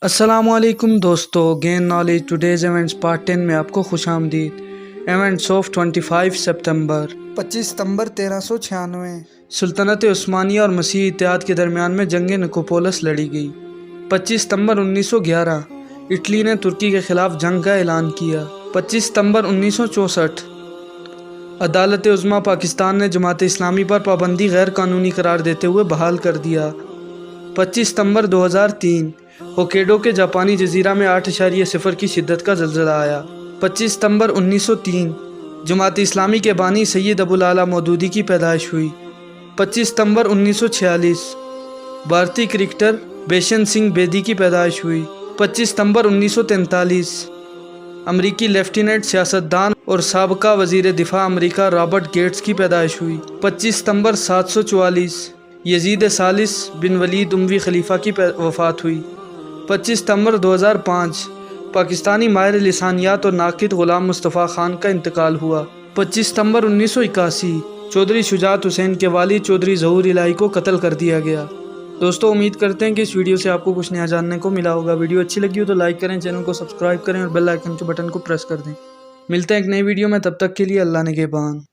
अस्सलामुअलैकुम दोस्तों, gain knowledge today's events part 10 में आपको खुश आमदीद। इवेंट्स ऑफ 25 सितंबर 25 सितंबर 1396 सुल्तनत उस्मानिया और मसीह इत्तेहाद के दरमियान में जंग निकोपोलिस लड़ी गई। 25 सितंबर 1911 इटली ने तुर्की के खिलाफ जंग का ऐलान किया। 25 सितंबर 1964 अदालत उज़्मा पाकिस्तान ने जमात इस्लामी पर पाबंदी गैर कानूनी करार देते हुए बहाल कर दिया। 25 सितंबर 2003 होक्काइडो के जापानी जजीरा में 8.0 की शिद्दत का ज़लज़ला आया। 25 सितंबर 1903 जमात इस्लामी के बानी सैयद अबुल आला मौदूदी की पैदाइश हुई। 25 सितंबर 1946 भारतीय क्रिकेटर बेशन सिंह बेदी की पैदाइश हुई। 25 सितंबर 1943 अमरीकी लेफ्टिनेंट सियासतदान और साबका वजीर दिफा अमरीका रॉबर्ट गेट्स की पैदाइश हुई। 25 सितंबर 744 यजीद सालिस बिन वलीद उमवी खलीफा की वफ़ात हुई। 25 सितंबर 2005 पाकिस्तानी माहिर लिसानियात और नाकिद ग़ुलाम मुस्तफ़ा ख़ान का इंतकाल हुआ। 25 सितंबर 1981 चौधरी शुजात हुसैन के वालिद चौधरी ज़हूर इलाही को कत्ल कर दिया गया। दोस्तों, उम्मीद करते हैं कि इस वीडियो से आपको कुछ नया जानने को मिला होगा। वीडियो अच्छी लगी हो तो लाइक करें, चैनल को सब्सक्राइब करें और बेल आइकन के बटन को प्रेस कर दें। मिलते हैं एक नई वीडियो में, तब तक के लिए अल्लाह निगहबान।